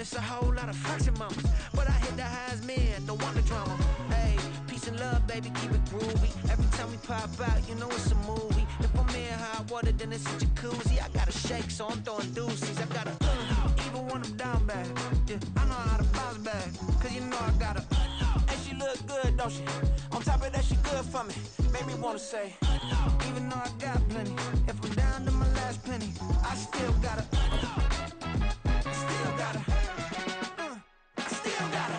it's a whole lot of fucks and mamas. But I hit the highs, man, don't want the drama. Hey, peace and love, baby, keep it groovy. Every time we pop out, you know it's a movie. If I'm in hot water, then it's a jacuzzi. I gotta shake, so I'm throwing deuces. I gotta, even when I'm down bad. Yeah, I know how to bounce back, cause you know I gotta. And she look good, don't she? On top of that, she good for me. Made me wanna say, even though I got plenty, if I'm down to my last penny, I still gotta, I still gotta, I still gotta.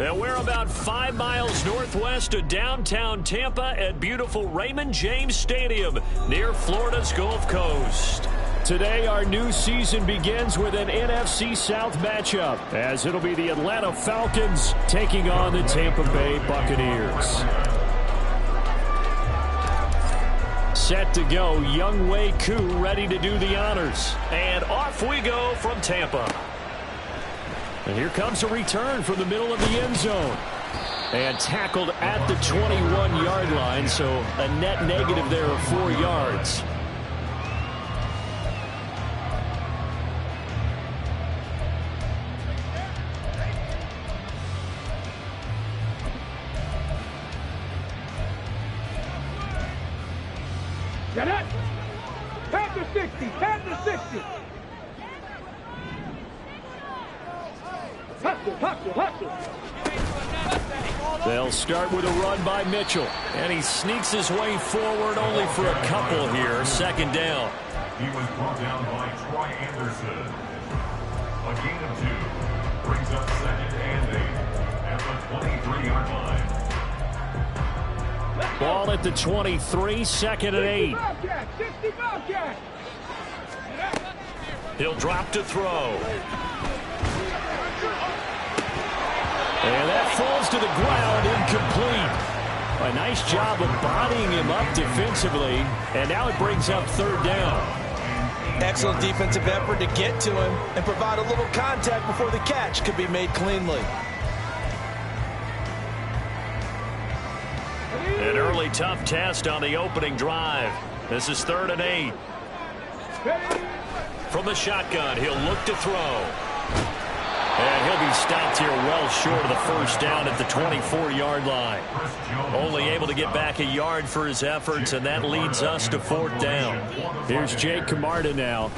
And we're about 5 miles northwest of downtown Tampa at beautiful Raymond James Stadium near Florida's Gulf Coast. Today, our new season begins with an NFC South matchup, as it'll be the Atlanta Falcons taking on the Tampa Bay Buccaneers. Set to go, Younghoe Koo ready to do the honors. And off we go from Tampa. And here comes a return from the middle of the end zone. And tackled at the 21-yard line, so a net negative there of 4 yards. Get it! Pass to 60! Pass to 60! Hustle. They'll start with a run by Mitchell. And he sneaks his way forward only for a couple here. Second down. He was brought down by Troy Anderson. A gain of 2 brings up 2nd and 8 at the 23-yard line. Ball at the 23, 2nd and 8. 60 Bobcat. He'll drop to throw. And that falls to the ground, incomplete. A nice job of bodying him up defensively, and now it brings up 3rd down. Excellent defensive effort to get to him and provide a little contact before the catch could be made cleanly. An early tough test on the opening drive. This is 3rd and 8. From the shotgun, he'll look to throw. And he'll be stopped here well short of the 1st down at the 24-yard line. Only able to get back a yard for his efforts, and that leads us to 4th down. Here's Jake Camarda now.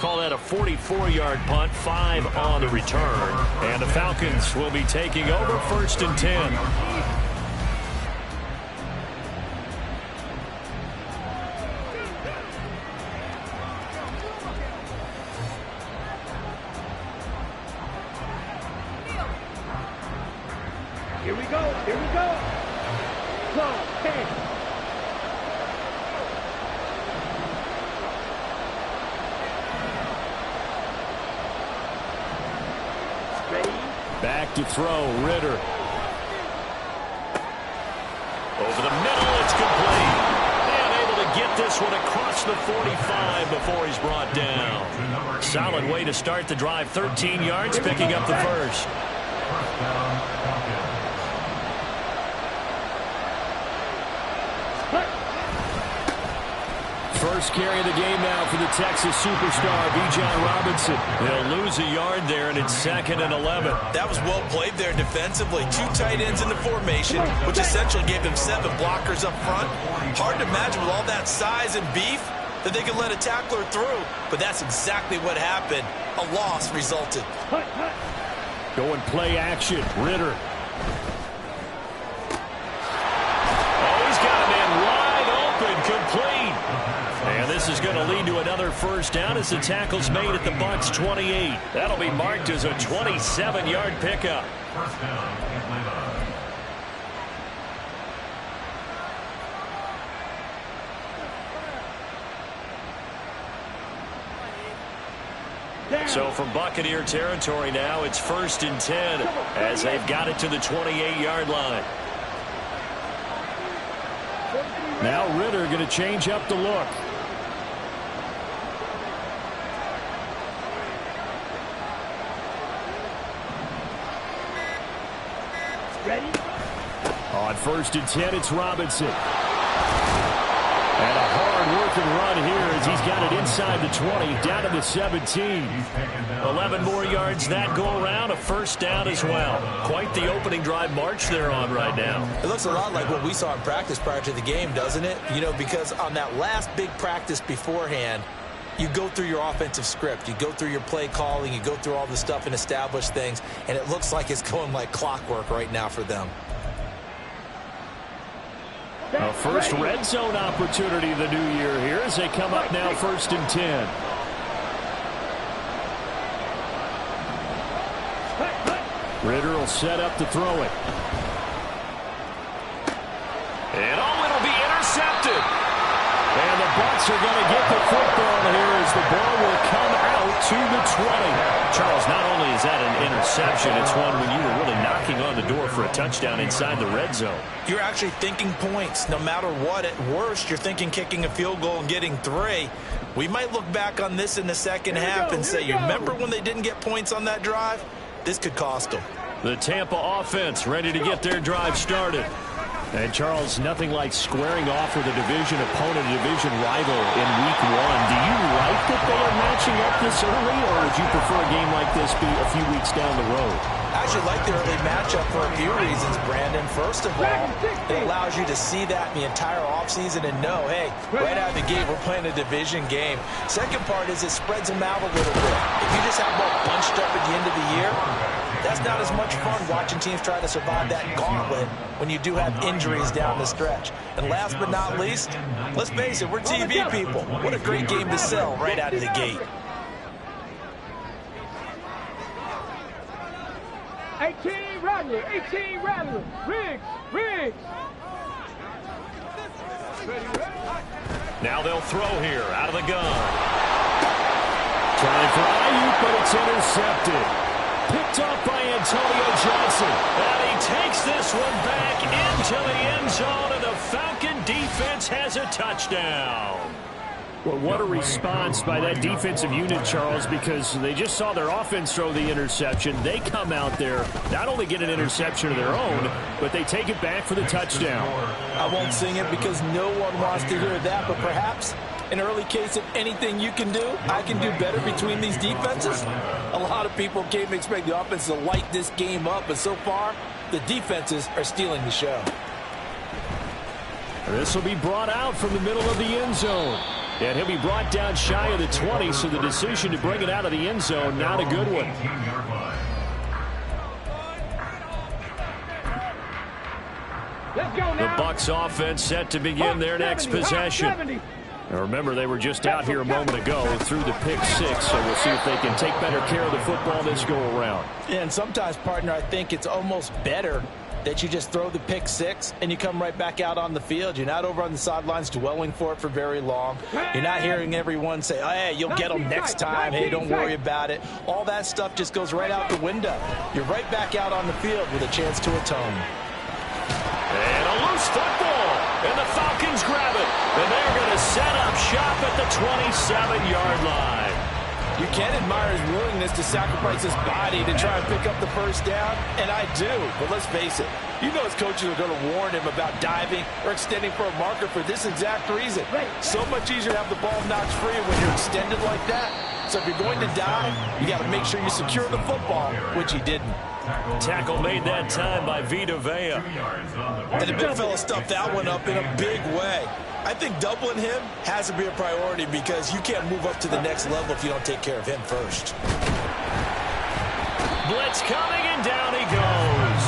Call that a 44-yard punt, 5 on the return. And the Falcons will be taking over 1st and 10. Here we go. Long, 10. Back to throw, Ritter. Over the middle, it's complete. And able to get this one across the 45 before he's brought down. Solid way to start the drive, 13 yards, picking up the first. First carry of the game now for the Texas superstar, Bijan Robinson. They'll lose a yard there, and it's 2nd and 11. That was well played there defensively. 2 tight ends in the formation, which essentially gave them 7 blockers up front. Hard to imagine with all that size and beef that they could let a tackler through, but that's exactly what happened. A loss resulted. Going play action, Ritter. Oh, he's got a man wide open, complete. And this is going to lead to another 1st down as the tackle's made at the Bucks 28. That'll be marked as a 27-yard pickup. 1st down, Atlanta. So from Buccaneer territory now, it's 1st and 10 as they've got it to the 28-yard line. Now Ritter going to change up the look. On 1st and 10, it's Robinson. And a hard-working run here as he's got it inside the 20, down to the 17. 11 more yards that go around, a first down as well. Quite the opening drive march they're on right now. It looks a lot like what we saw in practice prior to the game, doesn't it? You know, because on that last big practice beforehand, you go through your offensive script, you go through your play calling, you go through all the stuff and establish things, and it looks like it's going like clockwork right now for them. A first red zone opportunity of the new year here as they come up now 1st and 10. Ritter will set up to throw it. And it'll be intercepted. And the Bucks are going to get the football here as the ball will come out to the 20. Charles, not only is that an interception, it's one when you were really knocking on the door for a touchdown inside the red zone. You're actually thinking points. No matter what, at worst, you're thinking kicking a field goal and getting 3. We might look back on this in the second half and say, you remember when they didn't get points on that drive? This could cost them. The Tampa offense ready to get their drive started. And, Charles, nothing like squaring off with a division opponent, a division rival in Week 1. Do you like that they are matching up this early, or would you prefer a game like this be a few weeks down the road? I actually like the early matchup for a few reasons, Brandon. First of all, it allows you to see that in the entire offseason and know, hey, right out of the gate, we're playing a division game. Second part is it spreads them out a little bit. If you just have them all bunched up at the end of the year, that's not as much fun watching teams try to survive that gauntlet when you do have injuries down the stretch. And last but not least, let's face it, we're TV people. What a great game to sell right out of the gate. 18 Rattler, Riggs. Now they'll throw here out of the gun. Trying for Ayuk, but it's intercepted. Picked off by Antonio Johnson. And he takes this one back into the end zone, and the Falcon defense has a touchdown. Well, what a response by that defensive unit, Charles, because they just saw their offense throw the interception. They come out there, not only get an interception of their own, but they take it back for the touchdown. I won't sing it because no one wants to hear that, but perhaps an early case of anything you can do, I can do better between these defenses. A lot of people came to expect the offense to light this game up, but so far, the defenses are stealing the show. This will be brought out from the middle of the end zone. And he'll be brought down shy of the 20, so the decision to bring it out of the end zone, not a good one. The Bucks offense set to begin their next possession. Now remember, they were just out here a moment ago through the pick 6, so we'll see if they can take better care of the football this go around. And sometimes, partner, I think it's almost better that you just throw the pick 6 and you come right back out on the field. You're not over on the sidelines dwelling for it for very long. You're not hearing everyone say, oh, hey, you'll get them next time. Hey, don't worry about it. All that stuff just goes right out the window. You're right back out on the field with a chance to atone. And a loose football. And the Falcons grab it. And they're going to set up shop at the 27-yard line. You can admire his willingness to sacrifice his body to try and pick up the first down, and I do. But let's face it, you know his coaches are going to warn him about diving or extending for a marker for this exact reason. So much easier to have the ball knocked free when you're extended like that. So if you're going to dive, you got to make sure you secure the football, which he didn't. Tackle made that time by Vita Vea. And the big fella stuffed that one up in a big way. I think doubling him has to be a priority because you can't move up to the next level if you don't take care of him first. Blitz coming, and down he goes.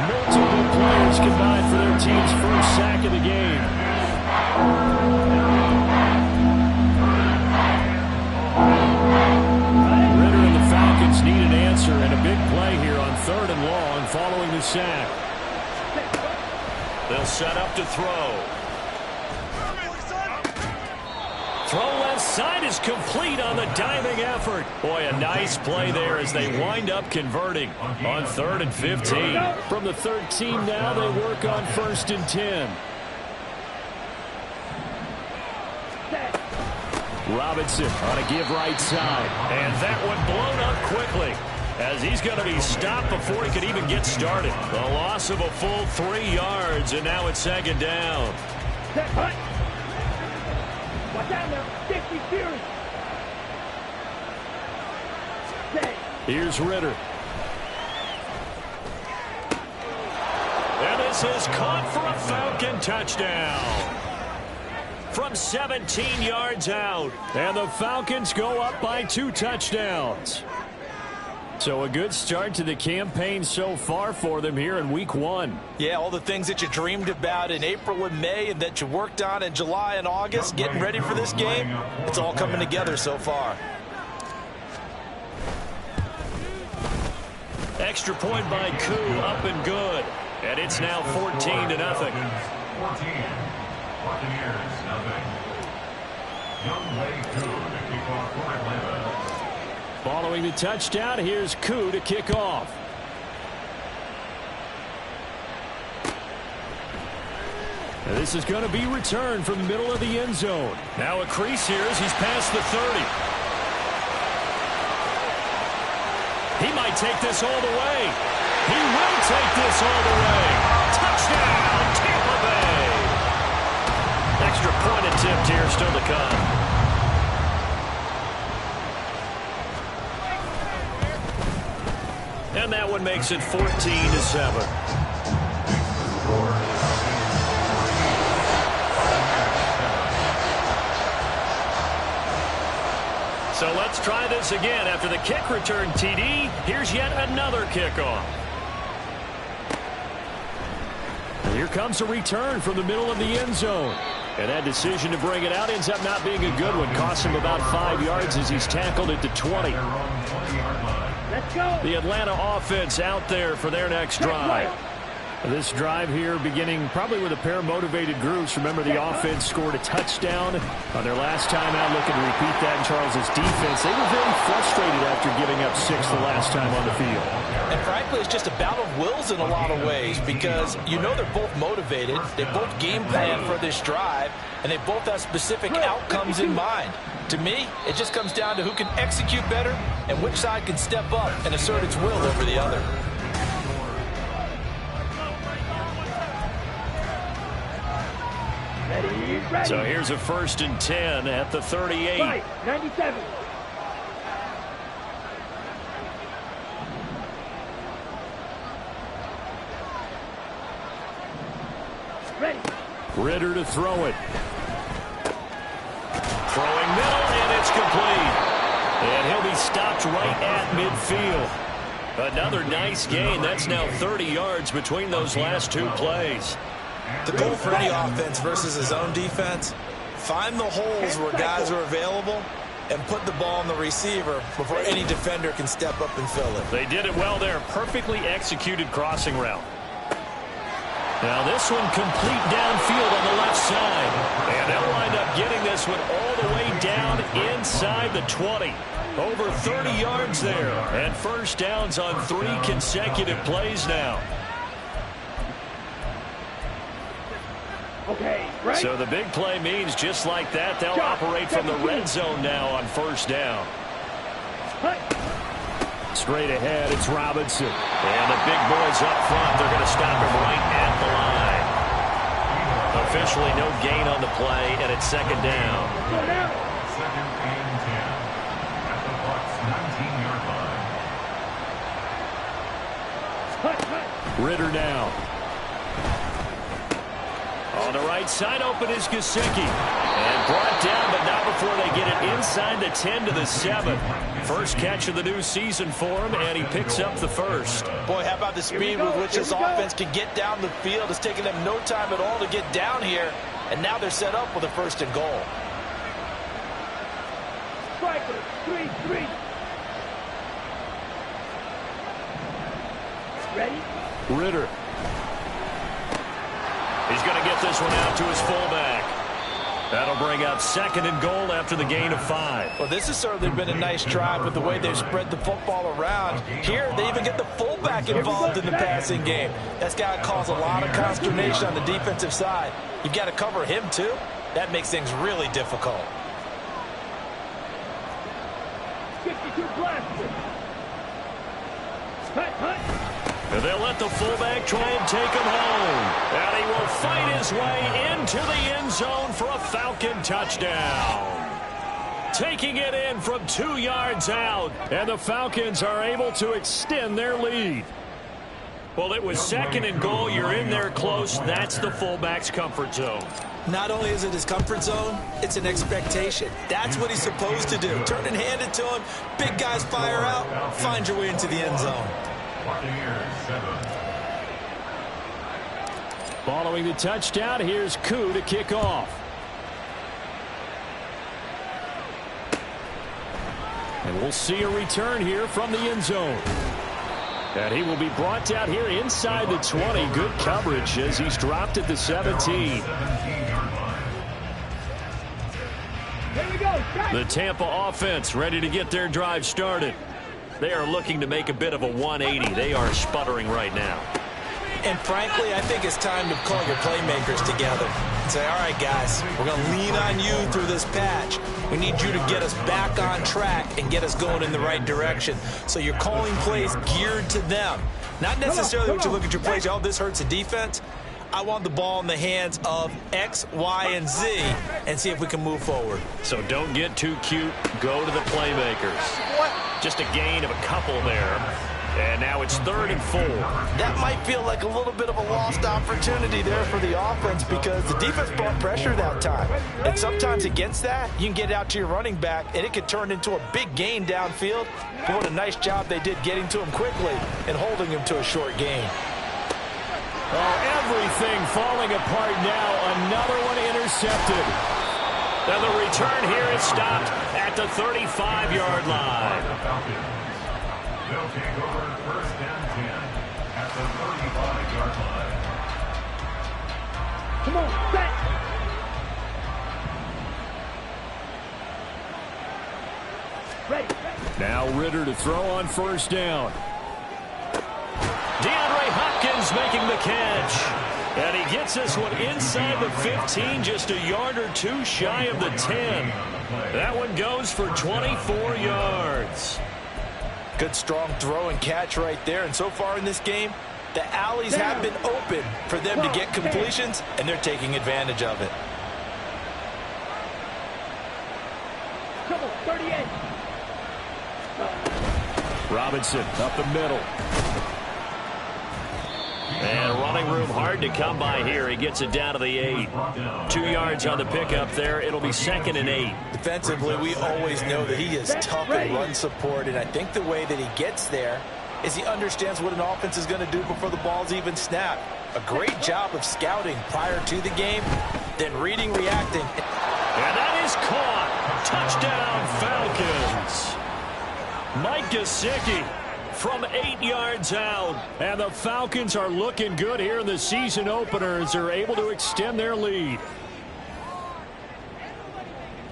Multiple players combined for their team's first sack of the game. Ritter and the Falcons need an answer, and a big play here on 3rd and long following the sack. They'll set up to throw. Throw left side is complete on the diving effort. Boy, a nice play there as they wind up converting on 3rd and 15. From the 13 now, they work on 1st and 10. Robinson on a give right side. And that one blown up quickly. as he's going to be stopped before he could even get started. A loss of a full 3 yards, and now it's second down. Set, hut. Watch out now. 60 Fury. Set. Here's Ritter. And this is caught for a Falcon touchdown. From 17 yards out. And the Falcons go up by 2 touchdowns. So a good start to the campaign so far for them here in week 1. Yeah, all the things that you dreamed about in April and May and that you worked on in July and August, getting ready for this game, it's all coming together so far. Extra point by Koo, up and good. And it's now 14-0. 14. Buccaneers, nothing. Young Wei Koo to kick off for Atlanta. Following the touchdown, here's Koo to kick off. And this is going to be returned from the middle of the end zone. Now a crease here as he's past the 30. He might take this all the way. He will take this all the way. Touchdown, Tampa Bay. Extra point attempt here still to come. And that one makes it 14-7. So let's try this again. After the kick return TD, here's yet another kickoff. And here comes a return from the middle of the end zone. And that decision to bring it out ends up not being a good one. Costs him about 5 yards as he's tackled at the 20. Let's go. The Atlanta offense out there for their next drive. This drive here beginning probably with a pair of motivated groups. Remember, the offense scored a touchdown on their last time out. Looking to repeat that in Charles's defense. They were very frustrated after giving up 6 the last time on the field. And frankly, it's just a battle of wills in a lot of ways because you know they're both motivated. They both game plan for this drive, and they both have specific outcomes in mind. To me, it just comes down to who can execute better and which side can step up and assert its will over the other. Ready. So here's a 1st and 10 at the 38. Fight, 97. Ready. Ritter to throw it. Throwing middle, and it's complete. And he'll be stopped right at midfield. Another nice gain. That's now 30 yards between those last 2 plays. The goal for any offense versus his own defense, find the holes where guys are available and put the ball on the receiver before any defender can step up and fill it. They did it well there. Perfectly executed crossing route. Now this one complete downfield on the left side. And they'll wind up getting this one all the way down inside the 20. Over 30 yards there. And first downs on 3 consecutive plays now. Okay, right. So the big play means just like that, they'll operate from the red zone now on first down. Straight ahead, it's Robinson. And the big boys up front, they're going to stop him right at the line. Officially no gain on the play, and it's second down. 2nd and 10 at the Bucks 19-yard line. Ritter now. On the right side, open is Gesicki. And brought down, but not before they get it inside the 10 to the 7. First catch of the new season for him, and he picks up the first. Boy, how about the speed with which this offense can get down the field? It's taken them no time at all to get down here, and now they're set up with a 1st and goal. Striker, 3-3. Ready? Ritter. He's going to get this one out to his fullback. That'll bring up 2nd and goal after the gain of 5. Well, this has certainly been a nice drive with the way they've spread the football around. Here, they even get the fullback involved in the passing game. That's got to cause a lot of consternation on the defensive side. You've got to cover him, too. That makes things really difficult. 52 blaster. And they'll let the fullback try and take him home. And he will fight his way into the end zone for a Falcon touchdown. Taking it in from 2 yards out. And the Falcons are able to extend their lead. Well, it was 2nd and goal. You're in there close. That's the fullback's comfort zone. Not only is it his comfort zone, it's an expectation. That's what he's supposed to do. Turn and hand it to him. Big guys fire out. Find your way into the end zone. Following the touchdown, here's Koo to kick off. And we'll see a return here from the end zone. And he will be brought down here inside the 20. Good coverage as he's dropped at the 17. The Tampa offense ready to get their drive started. They are looking to make a bit of a 180. They are sputtering right now. And frankly, I think it's time to call your playmakers together and say, all right, guys, we're going to lean on you through this patch. We need you to get us back on track and get us going in the right direction. So you're calling plays geared to them. Not necessarily what you look at your plays, oh, this hurts the defense. I want the ball in the hands of X, Y, and Z and see if we can move forward. So don't get too cute. Go to the playmakers. Just a gain of a couple there. And now it's 3rd and 4. That might feel like a little bit of a lost opportunity there for the offense because the defense brought pressure that time. And sometimes against that, you can get out to your running back, and it could turn into a big gain downfield. But what a nice job they did getting to him quickly and holding him to a short gain. Oh, everything falling apart now. Another one intercepted. And the return here is stopped at the 35-yard line. They'll take over 1st and 10 at the 35-yard line. Come on, set. Ready. Now Ritter to throw on 1st down. DeAndre Hopkins making the catch. And he gets this one inside the 15, just a yard or 2 shy of the 10. That one goes for 24 yards. Good strong throw and catch right there. And so far in this game, the alleys have been open for them to get completions, and they're taking advantage of it. Come on, 38. Robinson up the middle. And running room hard to come by here. He gets it down to the 8. 2 yards on the pickup there. It'll be 2nd and 8. Defensively, we always know that he is tough in run support, and I think the way that he gets there is he understands what an offense is going to do before the ball's even snapped. A great job of scouting prior to the game, then reading, reacting. And that is caught. Touchdown, Falcons. Mike Gesicki from 8 yards out. And the Falcons are looking good here in the season opener as they're able to extend their lead.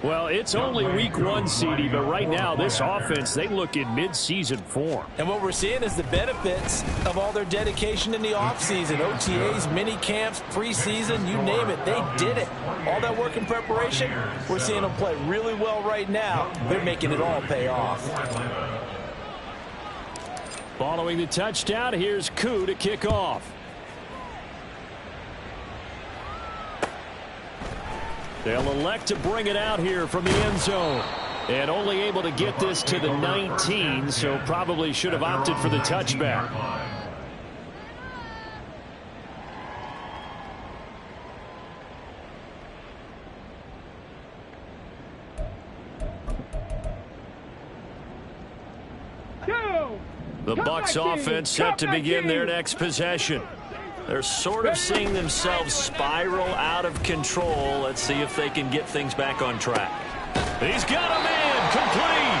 Well, it's only week 1, CD, but right now this offense, they look in mid-season form. And what we're seeing is the benefits of all their dedication in the offseason. OTAs, mini camps, preseason, you name it, they did it. All that work in preparation, we're seeing them play really well right now. They're making it all pay off. Following the touchdown, here's Koo to kick off. They'll elect to bring it out here from the end zone. And only able to get this to the 19, so probably should have opted for the touchback. The Bucks offense set to begin their next possession. They're sort of seeing themselves spiral out of control. Let's see if they can get things back on track. He's got a man complete.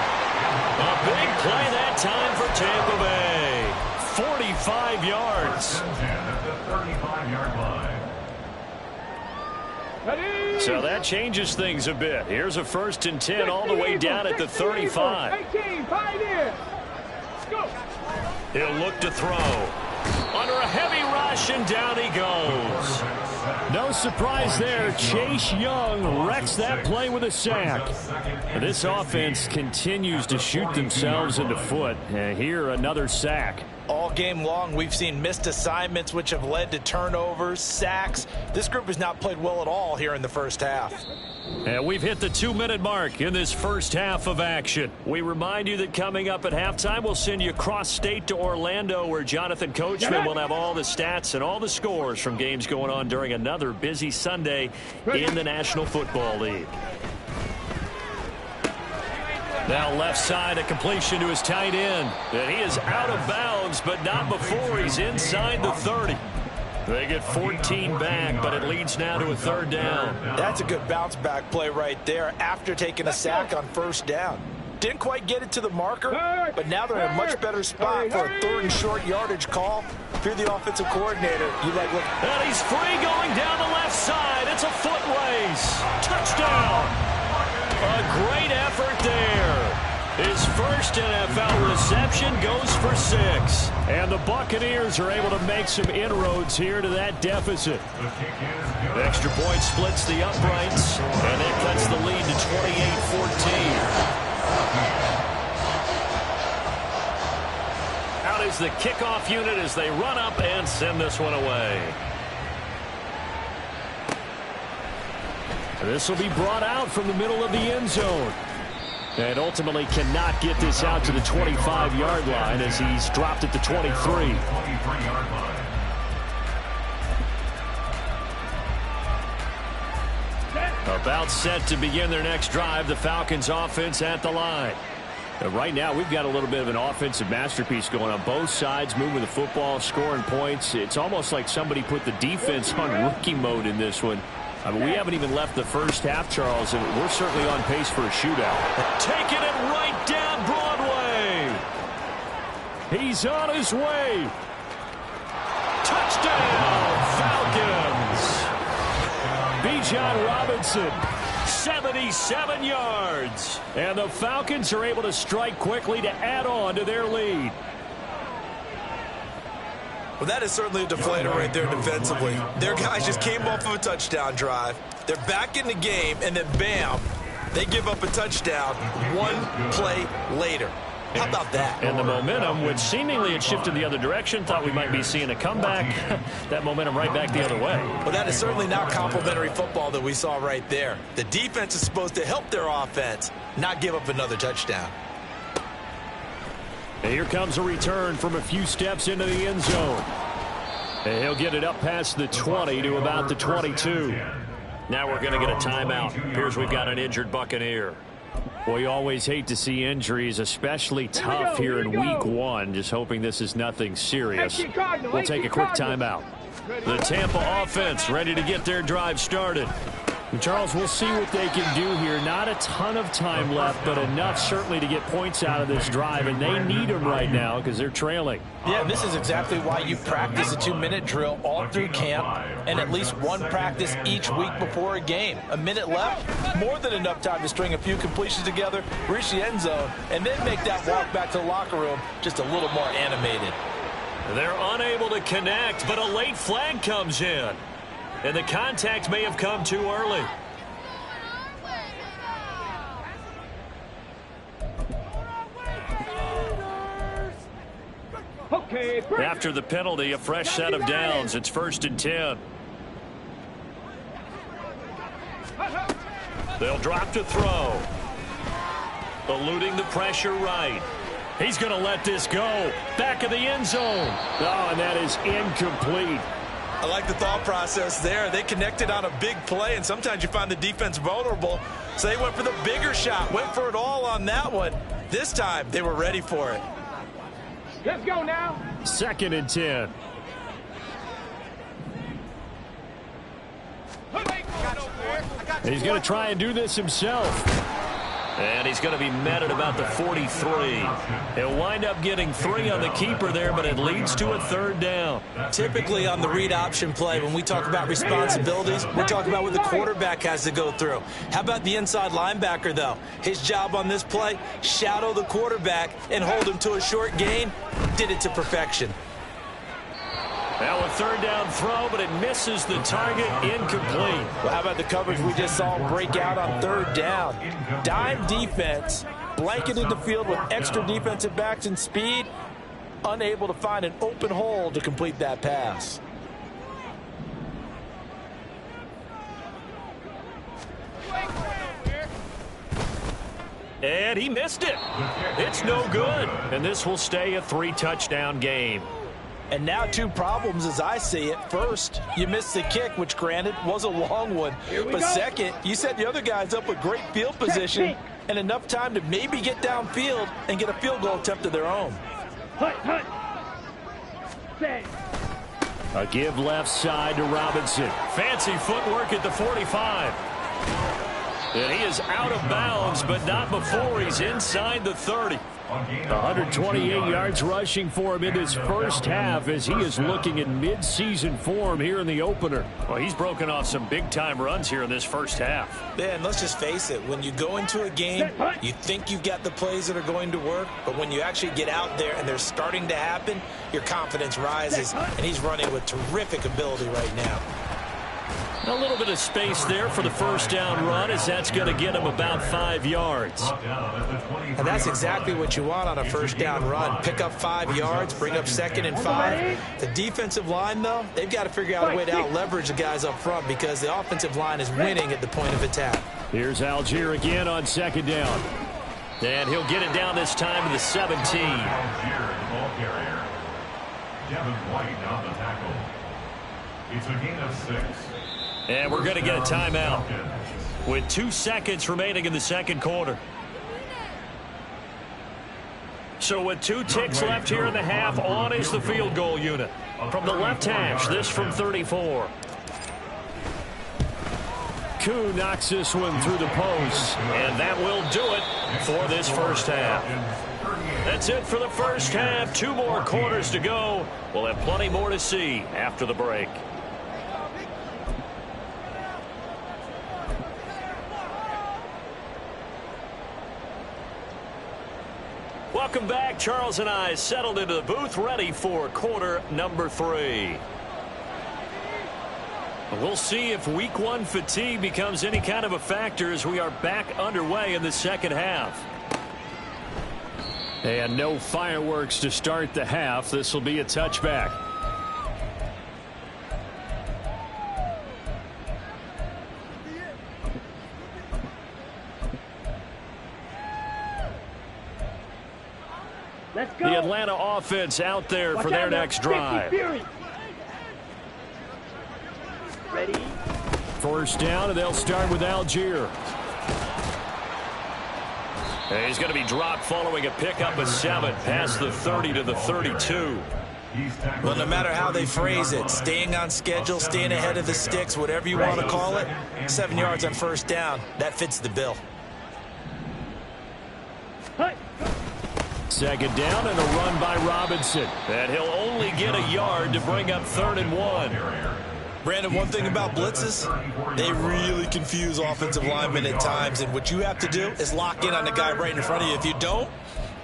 A big play that time for Tampa Bay. 45 yards. So that changes things a bit. Here's a 1st and 10 all the way down at the 35. He'll look to throw. Under a heavy rush, and down he goes. No surprise there. Chase Young wrecks that play with a sack. This offense continues to shoot themselves in the foot. Here, another sack. All game long, we've seen missed assignments, which have led to turnovers, sacks. This group has not played well at all here in the first half. And we've hit the 2-minute mark in this first half of action. We remind you that coming up at halftime, we'll send you cross-state to Orlando, where Jonathan Coachman will have all the stats and all the scores from games going on during another busy Sunday in the National Football League. Now left side, a completion to his tight end. And he is out of bounds, but not before he's inside the 30. They get 14 back, but it leads now to a third down. That's a good bounce back play right there after taking a sack on first down. Didn't quite get it to the marker, but now they're in a much better spot for a third and short yardage call. If you're the offensive coordinator, you like look. And he's free going down the left side. It's a foot race. Touchdown. A great effort there. His first NFL reception goes for 6. And the Buccaneers are able to make some inroads here to that deficit. Extra point splits the uprights, and it cuts the lead to 28-14. Out is the kickoff unit as they run up and send this one away. This will be brought out from the middle of the end zone. And ultimately cannot get this out to the 25-yard line as he's dropped at the 23. About set to begin their next drive, the Falcons offense at the line. Right now, we've got a little bit of an offensive masterpiece going on. Both sides moving the football, scoring points. It's almost like somebody put the defense on rookie mode in this one. I mean, we haven't even left the first half, Charles, and we're certainly on pace for a shootout. Taking it right down Broadway. He's on his way. Touchdown, Falcons. Bijan Robinson, 77 yards. And the Falcons are able to strike quickly to add on to their lead. Well, that is certainly a deflator right there defensively. Their guys just came off of a touchdown drive. They're back in the game, and then bam, they give up a touchdown one play later. How about that? And the momentum, which seemingly had shifted the other direction, thought we might be seeing a comeback. That momentum right back the other way. Well, that is certainly not complimentary football that we saw right there. The defense is supposed to help their offense, not give up another touchdown. And here comes a return from a few steps into the end zone. And he'll get it up past the 20 to about the 22. Now we're going to get a timeout. Appears we've got an injured Buccaneer. Well, you always hate to see injuries, especially tough here in week 1. Just hoping this is nothing serious. We'll take a quick timeout. The Tampa offense ready to get their drive started. Charles, we'll see what they can do here. Not a ton of time left, but enough certainly to get points out of this drive, and they need them right now because they're trailing. Yeah, this is exactly why you practice a 2-minute drill all through camp and at least one practice each week before a game. A minute left, more than enough time to string a few completions together, reach the end zone, and then make that walk back to the locker room just a little more animated. They're unable to connect, but a late flag comes in. And the contact may have come too early. After the penalty, a fresh set of downs. It's 1st and 10. They'll drop to throw. Eluding the pressure right. He's going to let this go. Back of the end zone. Oh, and that is incomplete. I like the thought process there. They connected on a big play, and sometimes you find the defense vulnerable. So they went for the bigger shot, went for it all on that one. This time, they were ready for it. Let's go now. 2nd and 10. He's going to try and do this himself. And he's going to be met at about the 43. He'll wind up getting 3 on the keeper there, but it leads to a 3rd down. Typically on the read option play, when we talk about responsibilities, we're talking about what the quarterback has to go through. How about the inside linebacker, though? His job on this play, shadow the quarterback and hold him to a short gain. Did it to perfection. Now a third down throw, but it misses the target, incomplete. Well, how about the coverage we just saw break out on third down? Dime defense, blanketed the field with extra defensive backs and speed, unable to find an open hole to complete that pass. And he missed it. It's no good. And this will stay a 3-touchdown game. And now 2 problems as I see it. First, you missed the kick, which granted was a long one. But second, you set the other guys up with great field position and enough time to maybe get downfield and get a field goal attempt of their own. A give left side to Robinson. Fancy footwork at the 45. And he is out of bounds, but not before he's inside the 30. 128 yards rushing for him in his first half as he is looking in mid-season form here in the opener. Well, he's broken off some big-time runs here in this first half. Yeah, and let's just face it. When you go into a game, you think you've got the plays that are going to work, but when you actually get out there and they're starting to happen, your confidence rises, and he's running with terrific ability right now. A little bit of space there for the first down run as that's going to get him about 5 yards. And that's exactly what you want on a first down run. Pick up 5 yards, bring up 2nd and 5. The defensive line, though, they've got to figure out a way to out-leverage the guys up front because the offensive line is winning at the point of attack. Here's Algier again on 2nd down. And he'll get it down this time to the 17. Algier, the ball carrier. Devin White on the tackle. It's a gain of 6. And we're going to get a timeout with 2 seconds remaining in the second quarter. So with 2 ticks left here in the half, on is the field goal unit. From the left hash, this from 34. Koo knocks this one through the post, and that will do it for this first half. That's it for the first half. 2 more quarters to go. We'll have plenty more to see after the break. Welcome back. Charles and I settled into the booth, ready for quarter number 3. We'll see if week 1 fatigue becomes any kind of a factor as we are back underway in the second half. And no fireworks to start the half. This will be a touchback. Let's go. The Atlanta offense out there for their next drive. Ready? First down, and they'll start with Algier. And he's going to be dropped following a pickup of 7 past the 30 to the 32. Well, no matter how they phrase it, staying on schedule, staying ahead of the sticks, whatever you want to call it, 7 yards on first down, that fits the bill. Second down and a run by Robinson. And he'll only get a yard to bring up 3rd and 1. Brandon, one thing about blitzes, they really confuse offensive linemen at times, and what you have to do is lock in on the guy right in front of you. If you don't,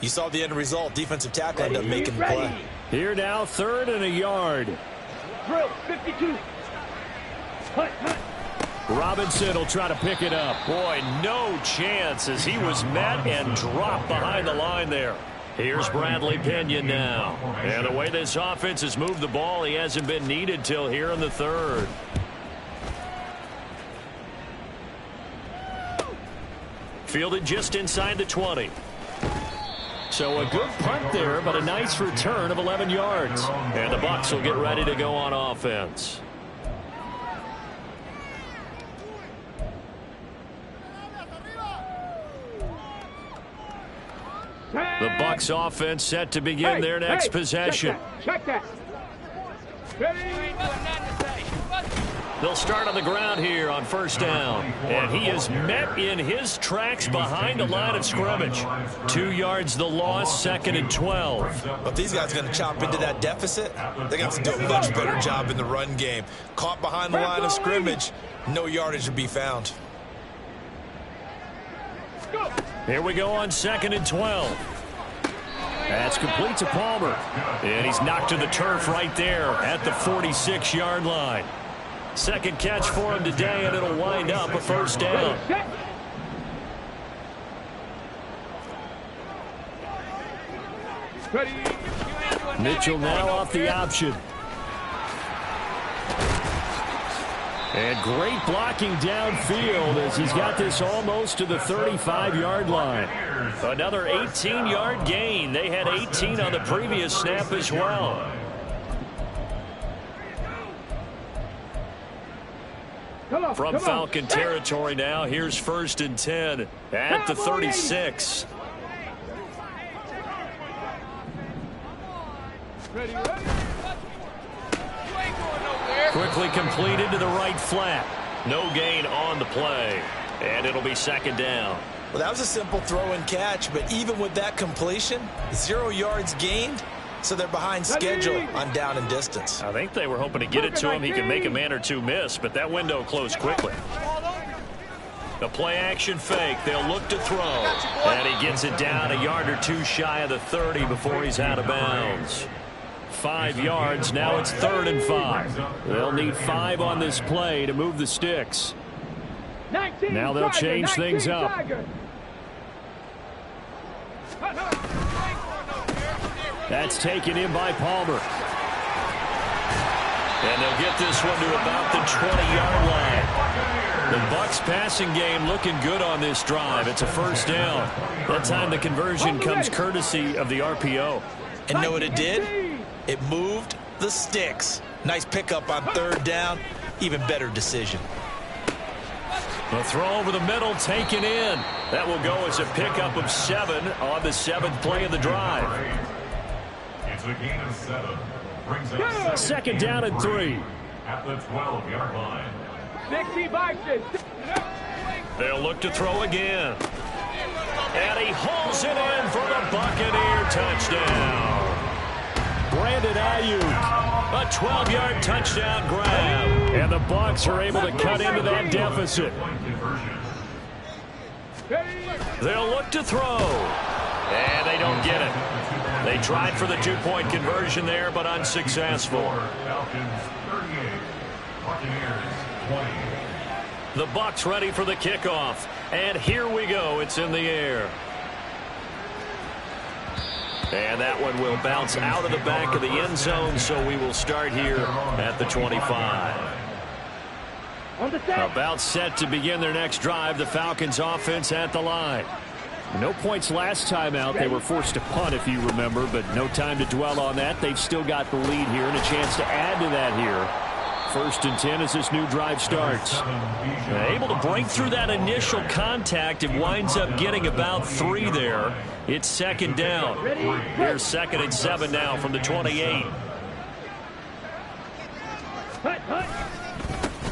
you saw the end result. Defensive tackle ended up making the play. Here now, 3rd and a yard. Drill, 52. Robinson will try to pick it up. Boy, no chance as he was met and dropped behind the line there. Here's Bradley Pinion now. And the way this offense has moved the ball, he hasn't been needed till here in the 3rd. Fielded just inside the 20. So a good punt there, but a nice return of 11 yards. And the Bucks will get ready to go on offense. The Bucks offense set to begin their next possession. Check that. Ready? They'll start on the ground here on first down. And he is met in his tracks behind the line of scrimmage. 2 yards the loss, 2nd and 12. But these guys are going to chop into that deficit. They're going to have to do a much better job in the run game. Caught behind the line of scrimmage, no yardage to be found. Here we go on 2nd and 12. That's complete to Palmer. And he's knocked to the turf right there at the 46-yard line. Second catch for him today, and it'll wind up a first down. Mitchell now off the option. And great blocking downfield as he's got this almost to the 35-yard line. Another 18-yard gain. They had 18 on the previous snap as well. From Falcon territory now, here's 1st and 10 at the 36. Quickly completed to the right flat. No gain on the play. And it'll be 2nd down. Well, that was a simple throw and catch, but even with that completion, 0 yards gained, so they're behind schedule on down and distance. I think they were hoping to get it to him. He could make a man or two miss, but that window closed quickly. The play action fake. They'll look to throw. And he gets it down a yard or two shy of the 30 before he's out of bounds. 5 yards. Now it's 3rd and 5. They'll need 5 on this play to move the sticks. Now they'll change things up. That's taken in by Palmer. And they'll get this one to about the 20-yard line. The Bucks passing game looking good on this drive. It's a first down. That time the conversion comes courtesy of the RPO. And know what it did? It moved the sticks. Nice pickup on 3rd down. Even better decision. The throw over the middle taken in. That will go as a pickup of 7 on the 7th play of the drive. It's a gain of 7. Brings up 2nd down and 3. At the 12-yard line. 60 boxes. They'll look to throw again. And he hauls it in for the Buccaneer touchdown. Brandon Ayuk, a 12-yard touchdown grab. And the Bucks are able to cut into that deficit. They'll look to throw. And they don't get it. They tried for the 2-point conversion there, but unsuccessful. Falcons 38, Buccaneers 20. The Bucks ready for the kickoff. And here we go. It's in the air. And that one will bounce out of the back of the end zone, so we will start here at the 25. About set to begin their next drive. The Falcons offense at the line. No points last time out. They were forced to punt, if you remember, but no time to dwell on that. They've still got the lead here and a chance to add to that here. 1st and 10 as this new drive starts. Able to break through that initial contact. It winds up getting about 3 there. It's 2nd down. Here's 2nd and 7 now from the 28.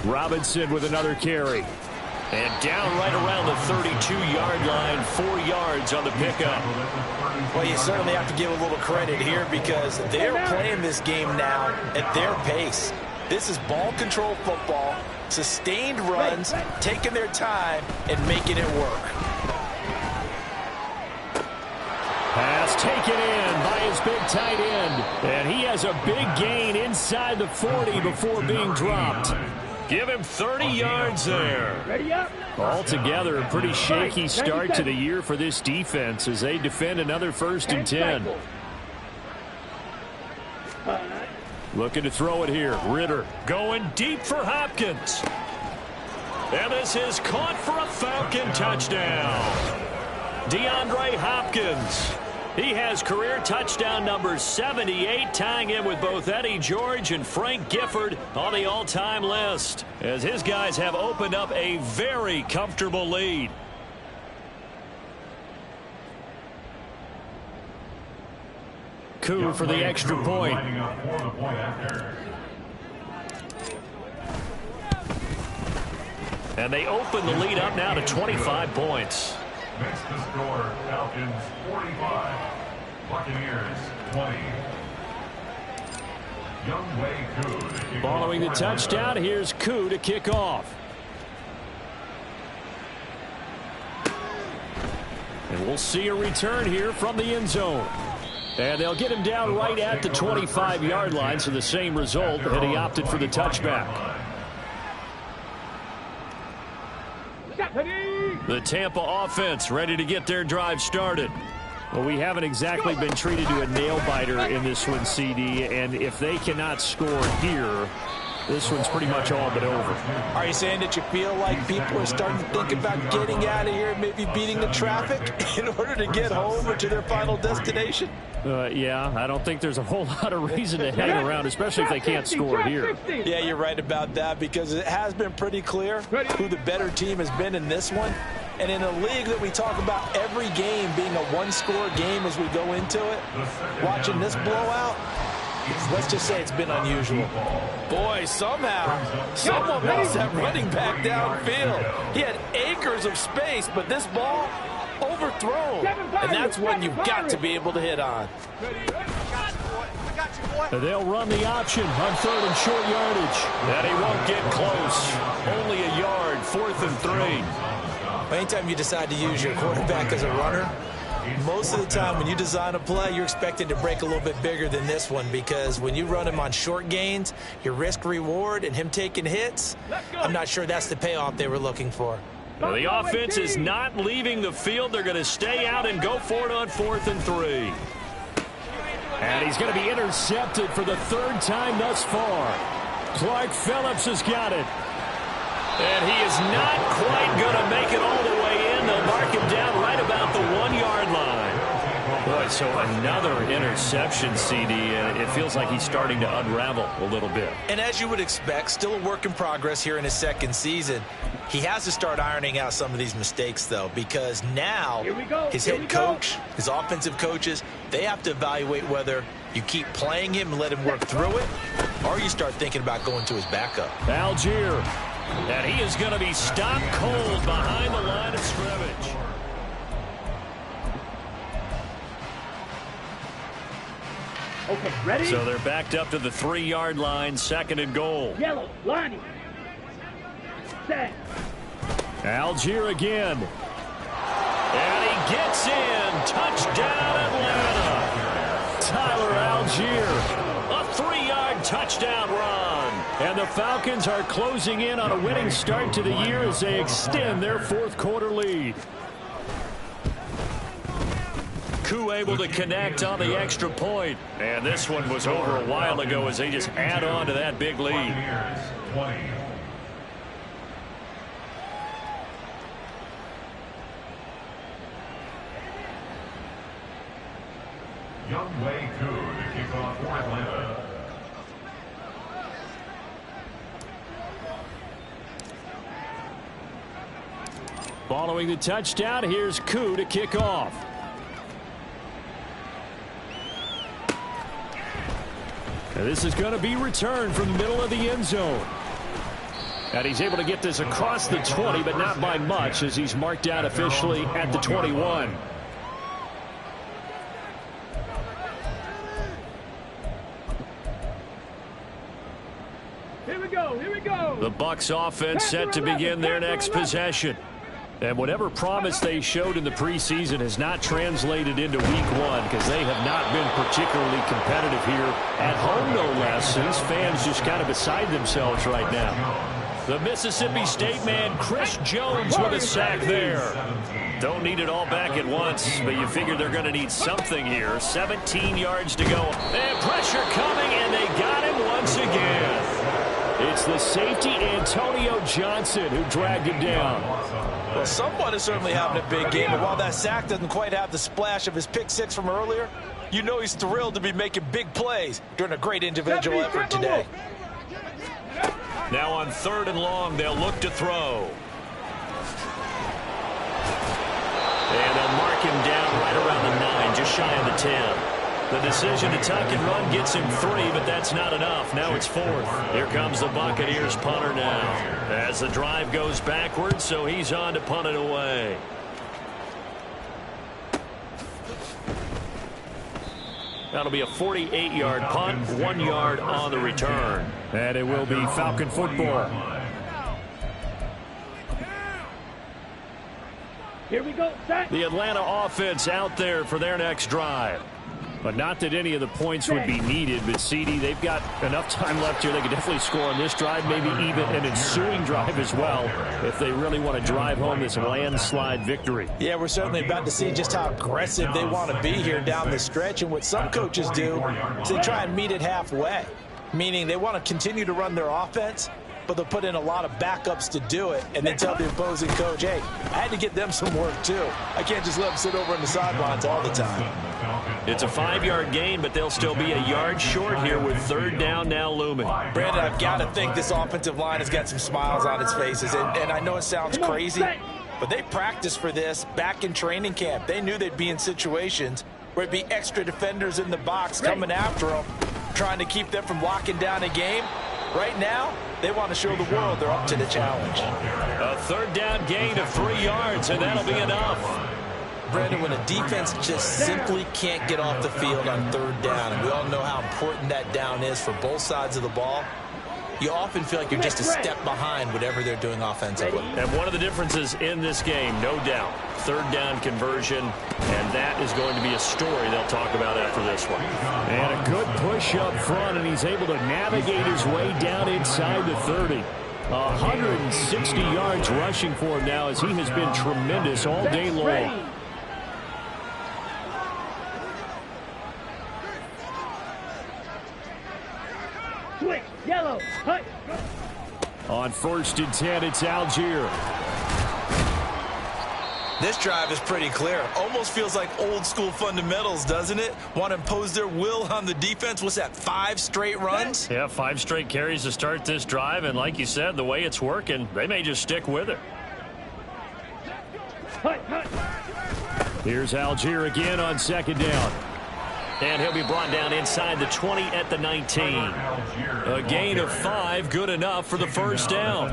Robinson with another carry. And down right around the 32-yard line, 4 yards on the pickup. Well, you certainly have to give a little credit here because they're playing this game now at their pace. This is ball control football, sustained runs, taking their time and making it work. Pass taken in by his big tight end. And he has a big gain inside the 40 before being dropped. Give him 30 yards there. Altogether, a pretty shaky start to the year for this defense as they defend another 1st and 10. Looking to throw it here. Ritter going deep for Hopkins. And this is caught for a Falcon touchdown. DeAndre Hopkins. He has career touchdown number 78, tying him with both Eddie George and Frank Gifford on the all-time list, as his guys have opened up a very comfortable lead. Coup for the extra point. And they open the lead up now to 25 points. Makes the score Falcons 45, Buccaneers 20. Following the touchdown, here's Koo to kick off. And we'll see a return here from the end zone. And they'll get him down right at the 25-yard line, so the same result, and he opted for the touchback. The Tampa offense ready to get their drive started. Well, we haven't exactly been treated to a nail-biter in this one, CD, and if they cannot score here, this one's pretty much all but over. Are you saying that you feel like people are starting to think about getting out of here and maybe beating the traffic in order to get home or to their final destination? Yeah, I don't think there's a whole lot of reason to hang around, especially if they can't score here. Yeah, you're right about that, because it has been pretty clear who the better team has been in this one. And in a league that we talk about every game being a one-score game as we go into it, watching this blowout, let's just say it's been unusual. Boy, somehow, someone lost that running back downfield. He had acres of space, but this ball overthrown. And that's one you've got to be able to hit on. They'll run the option on 3rd and short yardage. And he won't get close. Only a yard, 4th and 3. Anytime you decide to use your quarterback as a runner, most of the time when you design a play, you're expected to break a little bit bigger than this one, because when you run him on short gains, your risk-reward and him taking hits, I'm not sure that's the payoff they were looking for. Well, the offense is not leaving the field. They're going to stay out and go for it on 4th and 3. And he's going to be intercepted for the 3rd time thus far. Clark Phillips has got it. And he is not quite going to make it all the way in. They'll mark him down right about the 1-yard line. Boy, so another interception, CD, and it feels like he's starting to unravel a little bit. And as you would expect, still a work in progress here in his 2nd season. He has to start ironing out some of these mistakes, though, because now his head coach, his offensive coaches, they have to evaluate whether you keep playing him and let him work through it, or you start thinking about going to his backup. Algier, and he is going to be stopped cold behind the line of scrimmage. Okay, ready? So they're backed up to the 3-yard line, 2nd and goal. Yellow, lining. Set. Algier again. And he gets in. Touchdown, Atlanta. Tyler Algier. A 3-yard touchdown run. And the Falcons are closing in on a winning start to the year as they extend their 4th quarter lead. Koo able to connect on the extra point. And this one was over a while ago as they just add on to that big lead. Young Wei Koo to kick off for Atlanta. Following the touchdown, here's Koo to kick off. And this is going to be returned from the middle of the end zone. And he's able to get this across the 20, but not by much, as he's marked out officially at the 21. Here we go, here we go. The Bucks offense set to begin their next possession. And whatever promise they showed in the preseason has not translated into week 1, because they have not been particularly competitive here at home, no less. These fans just kind of beside themselves right now. The Mississippi State man, Chris Jones, with a sack there. Don't need it all back at once, but you figure they're going to need something here. 17 yards to go. And pressure coming, and they got him once again. It's the safety, Antonio Johnson, who dragged him down. Well, someone is certainly having a big game, and while that sack doesn't quite have the splash of his pick 6 from earlier, you know he's thrilled to be making big plays during a great individual effort today. Now on 3rd and long, they'll look to throw. And they'll mark him down right around the 9, just shy of the 10. The decision to tuck and run gets him 3, but that's not enough. Now it's 4th. Here comes the Buccaneers punter now. As the drive goes backwards, so he's on to punt it away. That'll be a 48-yard punt, 1 yard on the return. And it will be Falcon football. Here we go, set. The Atlanta offense out there for their next drive. But not that any of the points would be needed, but CD, they've got enough time left here. They could definitely score on this drive, maybe even an ensuing drive as well, if they really want to drive home this landslide victory. Yeah, we're certainly about to see just how aggressive they want to be here down the stretch. And what some coaches do is they try and meet it halfway, meaning they want to continue to run their offense, but they'll put in a lot of backups to do it and then tell the opposing coach, hey, I had to get them some work too. I can't just let them sit over on the sidelines all the time. It's a 5-yard gain, but they'll still be a yard short here with third down now looming. Brandon, I've got to think this offensive line has got some smiles on its faces. And I know it sounds crazy, but they practiced for this back in training camp. They knew they'd be in situations where it'd be extra defenders in the box coming after them, trying to keep them from locking down a game. Right now, they want to show the world they're up to the challenge. A third down gain of 3 yards, and that'll be enough. Brandon, when a defense just simply can't get off the field on third down, and we all know how important that down is for both sides of the ball, you often feel like you're just a step behind whatever they're doing offensively. And one of the differences in this game, no doubt, third down conversion, and that is going to be a story they'll talk about after this one. And a good push up front, and he's able to navigate his way down inside the 30. 160 yards rushing for him now as he has been tremendous all day long. Yellow. On 1st and 10, it's Algier. This drive is pretty clear. Almost feels like old school fundamentals, doesn't it? Want to impose their will on the defense. What's that, 5 straight runs? Yeah, 5 straight carries to start this drive. And like you said, the way it's working, they may just stick with it. Here's Algier again on 2nd down. And he'll be brought down inside the 20 at the 19. A gain of 5, good enough for the first down.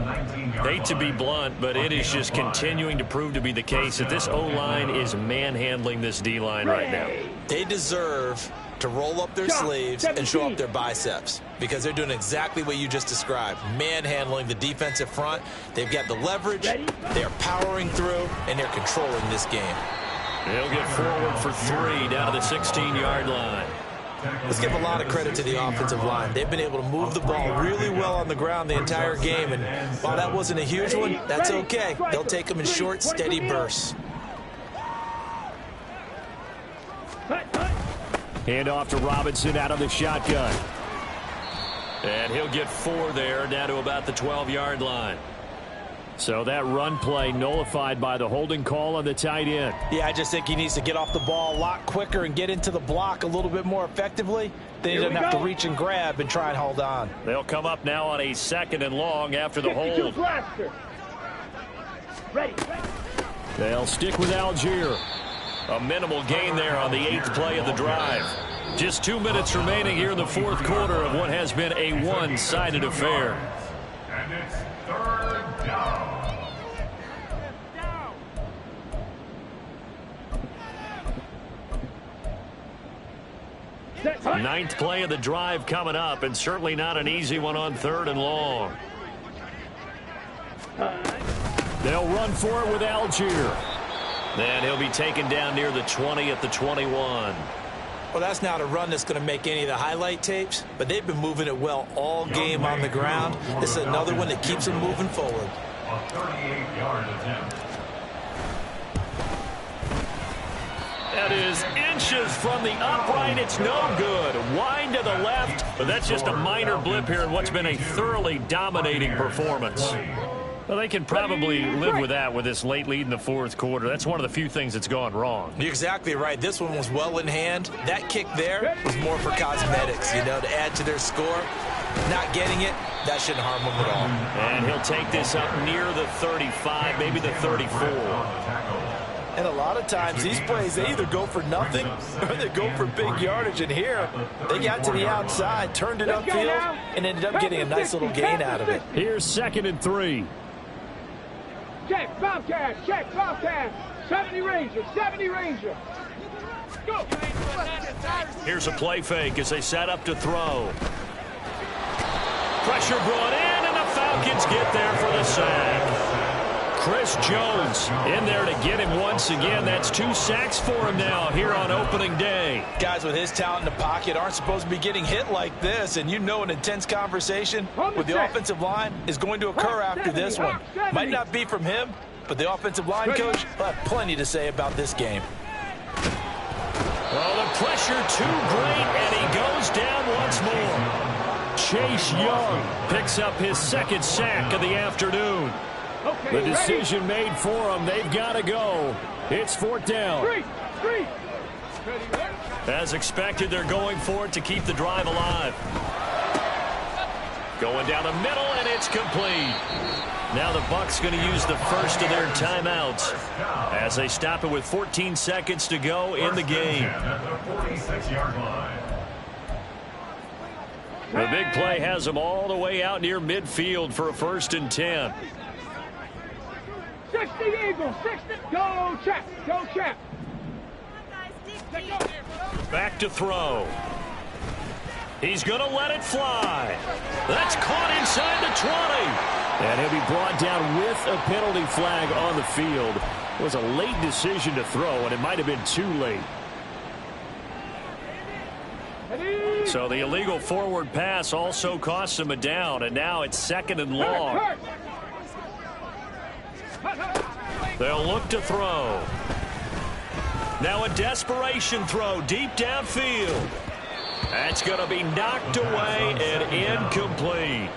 Hate to be blunt, but it is just continuing to prove to be the case that this O-line is manhandling this D-line right now. They deserve to roll up their sleeves and show up their biceps because they're doing exactly what you just described, manhandling the defensive front. They've got the leverage, they're powering through, and they're controlling this game. He'll get forward for 3 down to the 16-yard line. Let's give a lot of credit to the offensive line. They've been able to move the ball really well on the ground the entire game, and while that wasn't a huge one, that's okay. They'll take them in short, steady bursts. Hand off to Robinson out of the shotgun. And he'll get 4 there, down to about the 12-yard line. So that run play nullified by the holding call on the tight end. Yeah, I just think he needs to get off the ball a lot quicker and get into the block a little bit more effectively. Then he doesn't have to reach and grab and try and hold on. They'll come up now on a 2nd and long after the hold. Ready. They'll stick with Algier. A minimal gain there on the 8th play of the drive. Just 2 minutes remaining here in the 4th quarter of what has been a one-sided affair. And it's 3rd down. 9th play of the drive coming up, and certainly not an easy one on 3rd and long. They'll run for it with Algier. Then he'll be taken down near the 20 at the 21. Well, that's not a run that's going to make any of the highlight tapes, but they've been moving it well all game on the ground. This is another one that keeps them moving forward. A 38-yard attempt. That is inches from the upright. It's no good. Wide to the left, but that's just a minor blip here in what's been a thoroughly dominating performance. Well, they can probably live with that with this late lead in the 4th quarter. That's one of the few things that's gone wrong. You're exactly right. This one was well in hand. That kick there was more for cosmetics, you know, to add to their score. Not getting it, that shouldn't harm them at all. And he'll take this up near the 35, maybe the 34. And a lot of times these plays, they either go for nothing or they go for big yardage. And here, they got to the outside, turned it upfield, and ended up getting a nice little gain out of it. Here's 2nd and 3. Check, Bobcat, check, Bobcat. 70 Ranger, 70 Ranger. Go. Here's a play fake as they set up to throw. Pressure brought in, and the Falcons get there for the sack. Chris Jones in there to get him once again. That's 2 sacks for him now here on opening day. Guys with his talent in the pocket aren't supposed to be getting hit like this, and you know an intense conversation with the offensive line is going to occur after this one. Might not be from him, but the offensive line coach will have plenty to say about this game. Well, the pressure too great, and he goes down once more. Chase Young picks up his 2nd sack of the afternoon. The decision made for them. They've got to go. It's 4th down. As expected, they're going for it to keep the drive alive. Going down the middle, and it's complete. Now the Bucks going to use the first of their timeouts as they stop it with 14 seconds to go in the game. The big play has them all the way out near midfield for a 1st and 10. 60 Eagles, 60. Go, Chap. Go, Chap. Back to throw. He's going to let it fly. That's caught inside the 20. And he'll be brought down with a penalty flag on the field. It was a late decision to throw, and it might have been too late. So the illegal forward pass also cost him a down, and now it's 2nd and long. They'll look to throw. Now a desperation throw deep downfield. That's going to be knocked away and incomplete.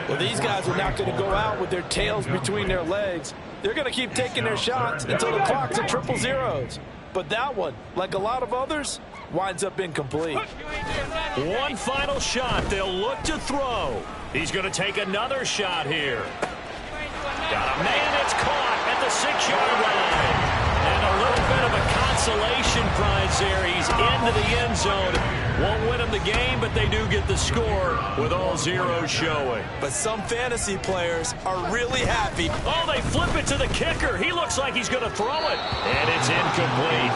Well, these guys are not going to go out with their tails between their legs. They're going to keep taking their shots until the clock's at 000. But that one, like a lot of others, winds up incomplete. One final shot. They'll look to throw. He's going to take another shot here. Got a man. It's caught at the 6-yard line. And a little bit of a consolation prize there. He's into the end zone. Won't win them the game, but they do get the score with all zeros showing. But some fantasy players are really happy. Oh, they flip it to the kicker. He looks like he's going to throw it. And it's incomplete.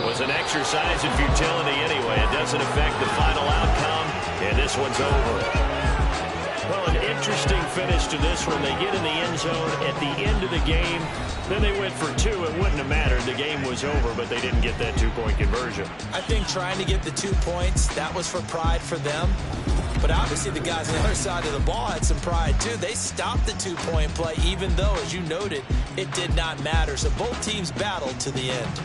It was an exercise in futility anyway. It doesn't affect the final outcome, and this one's over. Well, an interesting finish to this one. They get in the end zone at the end of the game. Then they went for 2. It wouldn't have mattered. The game was over, but they didn't get that 2-point conversion. I think trying to get the 2 points, that was for pride for them. But obviously the guys on the other side of the ball had some pride, too. They stopped the 2-point play, even though, as you noted, it did not matter. So both teams battled to the end.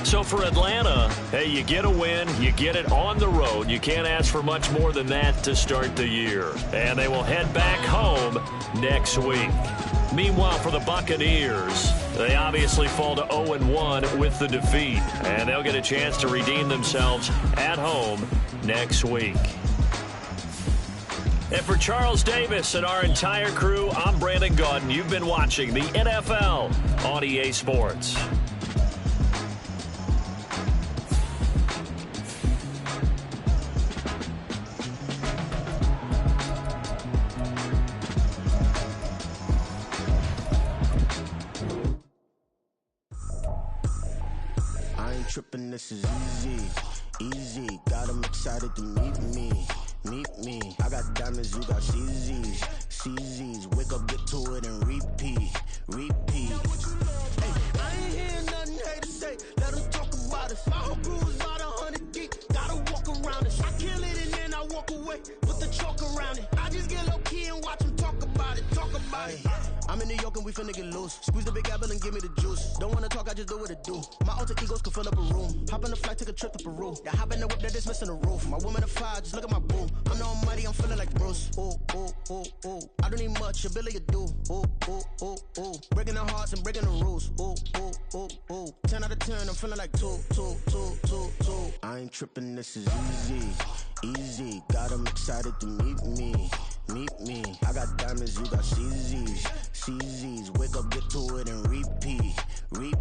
So for Atlanta, hey, you get a win, you get it on the road. You can't ask for much more than that to start the year. And they will head back home next week. Meanwhile, for the Buccaneers, they obviously fall to 0-1 with the defeat. And they'll get a chance to redeem themselves at home next week. And for Charles Davis and our entire crew, I'm Brandon Gaudin. You've been watching the NFL on EA Sports. Tripping, this is easy, got them excited to meet me. I got diamonds, you got CZs, wake up, get to it and repeat. Hey, I ain't hearing nothing hate to say, let them talk about it. My whole crew is about 100 deep, gotta walk around it. I kill it and then I walk away, put the chalk around it. I just get low key and watch them talk about it. I'm in New York and we finna get loose. Squeeze the big apple and give me the juice. Don't wanna talk, I just do what it do. My alter egos can fill up a room. Hop on the flight, take a trip to Peru. Yeah, hop in the whip that is missing the roof. My woman a fire, just look at my boo. I'm the almighty, I'm feeling like Bruce. Ooh. I don't need much, ability to do. Ooh. Breaking the hearts and breaking the rules. Ooh. 10 out of 10, I'm feeling like 2. I ain't tripping, this is easy. Got them excited to meet me. I got diamonds, you got CZs, wake up, get to it and repeat. Hey,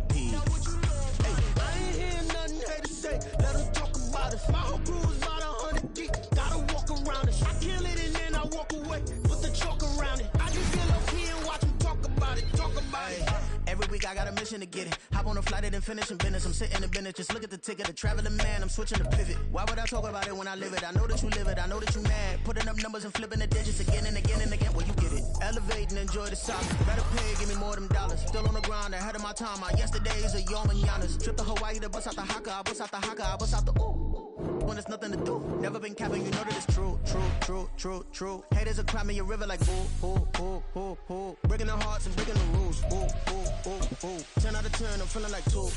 I ain't hearing nothing hate to say, let them talk about it. My whole crew is about 100 deep, gotta walk around it. I kill it and then I walk away, put the chalk around it. I just get low key and watch them talk about it. Every week week, I got a mission to get it. Hop on a flight and then finish in business. I'm sitting in business, just look at the ticket. A traveling man, I'm switching to pivot. Why would I talk about it when I live it? I know that you live it, I know that you mad. Putting up numbers and flipping the digits again and again and again. Well, you get it. Elevate and enjoy the sauce. Better pay, give me more than dollars. Still on the grind, ahead of my time. My yesterdays are your mananas. Trip to Hawaii to bust out the haka. I bust out the haka, I bust out the ooh. When there's nothing to do. Never been capping, you know that it's true, true, true, true, true. Haters are climbing your river like boo. Breaking the hearts and breaking the rules. Ooh. 10 out of 10, I'm feeling like two.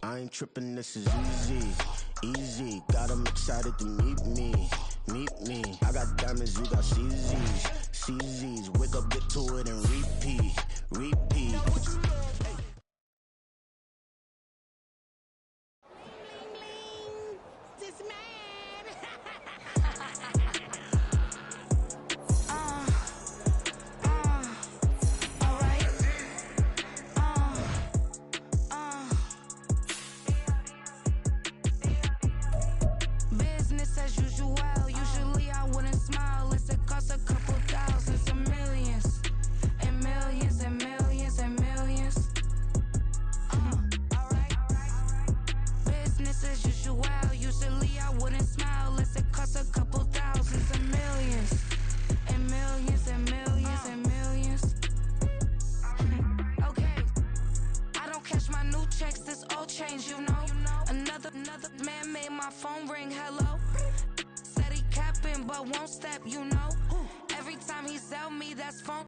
I ain't tripping, this is easy. Got 'em excited to meet me. I got diamonds, you got CZs. Wake up, get to it and repeat. Business as usual. Usually I wouldn't smile. It's a cost a couple thousands of millions. And millions and millions and millions. Alright. Business as usual. Usually I wouldn't smile. It's a cost a couple thousands of millions. And millions and millions and millions. Okay. I don't cash my new checks, this old change, you know. Another man made my phone ring, hello. Said he capping but won't step, you know. Every time he sell me, that's phone.